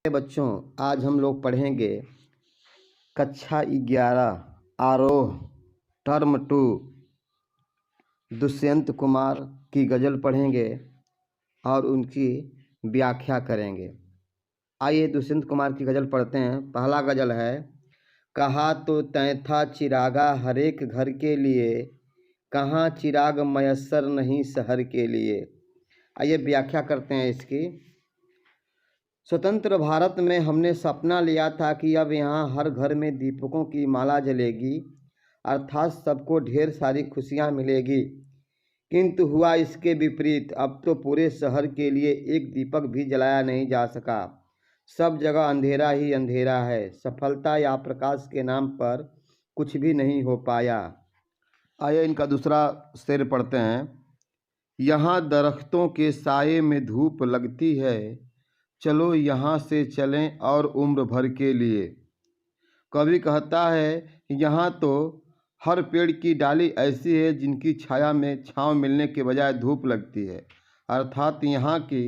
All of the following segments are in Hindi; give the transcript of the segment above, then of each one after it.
बच्चों, आज हम लोग पढ़ेंगे कक्षा 11 आरोह टर्म 2 दुष्यंत कुमार की गज़ल पढ़ेंगे और उनकी व्याख्या करेंगे। आइए दुष्यंत कुमार की गज़ल पढ़ते हैं। पहला गज़ल है, कहा तो तैं था चिरागा हर एक घर के लिए, कहाँ चिराग मयस्सर नहीं शहर के लिए। आइए व्याख्या करते हैं इसकी। स्वतंत्र भारत में हमने सपना लिया था कि अब यहाँ हर घर में दीपकों की माला जलेगी, अर्थात सबको ढेर सारी खुशियाँ मिलेगी। किंतु हुआ इसके विपरीत। अब तो पूरे शहर के लिए एक दीपक भी जलाया नहीं जा सका। सब जगह अंधेरा ही अंधेरा है। सफलता या प्रकाश के नाम पर कुछ भी नहीं हो पाया। आइए इनका दूसरा शेर पढ़ते हैं। यहाँ दरख्तों के साये में धूप लगती है, चलो यहाँ से चलें और उम्र भर के लिए। कवि कहता है, यहाँ तो हर पेड़ की डाली ऐसी है जिनकी छाया में छांव मिलने के बजाय धूप लगती है। अर्थात यहाँ की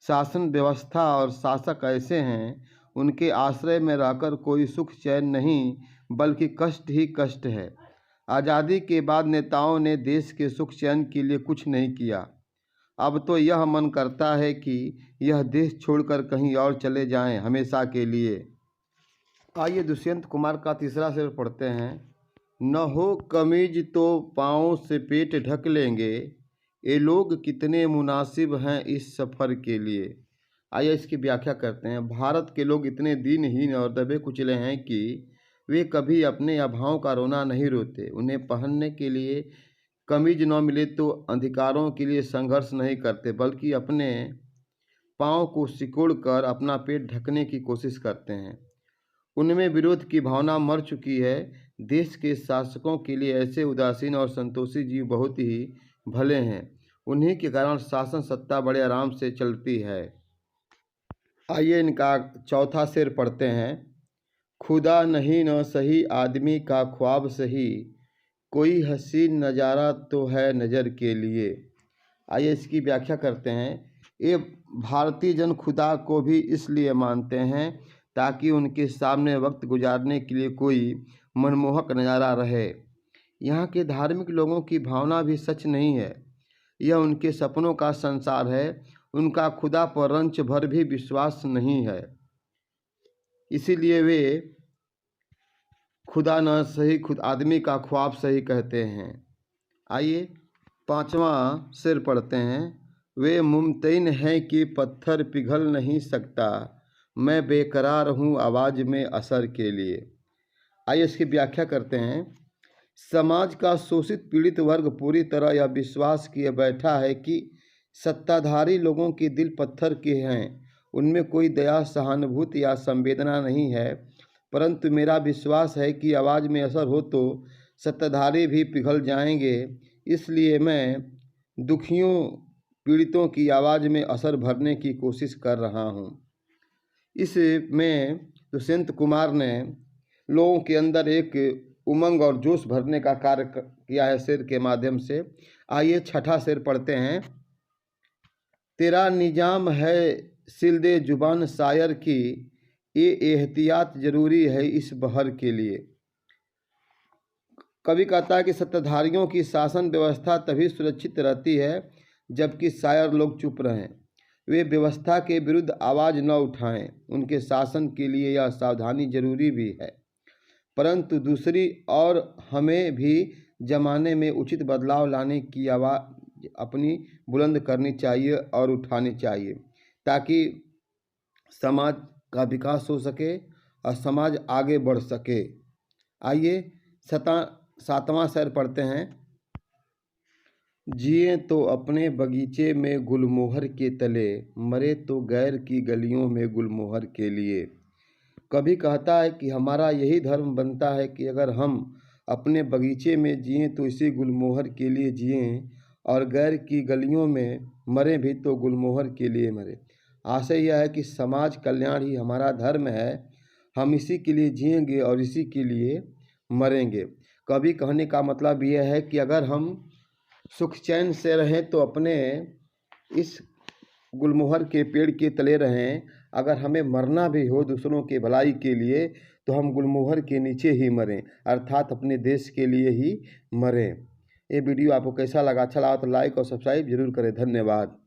शासन व्यवस्था और शासक ऐसे हैं, उनके आश्रय में रहकर कोई सुख चैन नहीं बल्कि कष्ट ही कष्ट है। आज़ादी के बाद नेताओं ने देश के सुख चैन के लिए कुछ नहीं किया। अब तो यह मन करता है कि यह देश छोड़कर कहीं और चले जाएं हमेशा के लिए। आइए दुष्यंत कुमार का तीसरा शेर पढ़ते हैं। न हो कमीज तो पाँव से पेट ढक लेंगे, ये लोग कितने मुनासिब हैं इस सफ़र के लिए। आइए इसकी व्याख्या करते हैं। भारत के लोग इतने दीनहीन और दबे कुचले हैं कि वे कभी अपने अभावों का रोना नहीं रोते। उन्हें पहनने के लिए कमीज न मिले तो अधिकारों के लिए संघर्ष नहीं करते, बल्कि अपने पाँव को सिकोड़ कर अपना पेट ढकने की कोशिश करते हैं। उनमें विरोध की भावना मर चुकी है। देश के शासकों के लिए ऐसे उदासीन और संतोषी जीव बहुत ही भले हैं। उन्हीं के कारण शासन सत्ता बड़े आराम से चलती है। आइए इनका चौथा शेर पढ़ते हैं। खुदा नहीं न सही आदमी का ख्वाब सही, कोई हसीन नज़ारा तो है नज़र के लिए। आइए इसकी व्याख्या करते हैं। ये भारतीय जन खुदा को भी इसलिए मानते हैं ताकि उनके सामने वक्त गुजारने के लिए कोई मनमोहक नज़ारा रहे। यहाँ के धार्मिक लोगों की भावना भी सच नहीं है, यह उनके सपनों का संसार है। उनका खुदा पर रंच भर भी विश्वास नहीं है, इसीलिए वे खुदा न सही खुद आदमी का ख्वाब सही कहते हैं। आइए पांचवा शेर पढ़ते हैं। वे मुमतैन हैं कि पत्थर पिघल नहीं सकता, मैं बेकरार हूँ आवाज़ में असर के लिए। आइए इसकी व्याख्या करते हैं। समाज का शोषित पीड़ित वर्ग पूरी तरह यह विश्वास किए बैठा है कि सत्ताधारी लोगों के दिल पत्थर के हैं, उनमें कोई दया सहानुभूति या संवेदना नहीं है। परंतु मेरा विश्वास है कि आवाज़ में असर हो तो सत्ताधारी भी पिघल जाएंगे। इसलिए मैं दुखियों पीड़ितों की आवाज़ में असर भरने की कोशिश कर रहा हूँ। इसमें दुष्यंत कुमार ने लोगों के अंदर एक उमंग और जोश भरने का कार्य किया है शेर के माध्यम से। आइए छठा शेर पढ़ते हैं। तेरा निजाम है सिलदे जुबान शायर की, ये एहतियात जरूरी है इस बहर के लिए। कवि कहता है कि सत्ताधारियों की शासन व्यवस्था तभी सुरक्षित रहती है जबकि शायर लोग चुप रहें, वे व्यवस्था के विरुद्ध आवाज़ न उठाएं। उनके शासन के लिए यह सावधानी जरूरी भी है, परंतु दूसरी ओर हमें भी जमाने में उचित बदलाव लाने की आवाज़ अपनी बुलंद करनी चाहिए और उठानी चाहिए, ताकि समाज का विकास हो सके और समाज आगे बढ़ सके। आइए सातवां शेर पढ़ते हैं। जिए तो अपने बगीचे में गुलमोहर के तले, मरे तो गैर की गलियों में गुलमोहर के लिए। कभी कहता है कि हमारा यही धर्म बनता है कि अगर हम अपने बगीचे में जिए तो इसी गुलमोहर के लिए जिए, और गैर की गलियों में मरे भी तो गुलमोहर के लिए मरे। आशय यह है कि समाज कल्याण ही हमारा धर्म है, हम इसी के लिए जिएंगे और इसी के लिए मरेंगे। कभी कहने का मतलब यह है कि अगर हम सुख चैन से रहें तो अपने इस गुलमोहर के पेड़ के तले रहें, अगर हमें मरना भी हो दूसरों के भलाई के लिए तो हम गुलमोहर के नीचे ही मरें, अर्थात अपने देश के लिए ही मरें। ये वीडियो आपको कैसा लगा? अच्छा लगा तो लाइक और सब्सक्राइब जरूर करें। धन्यवाद।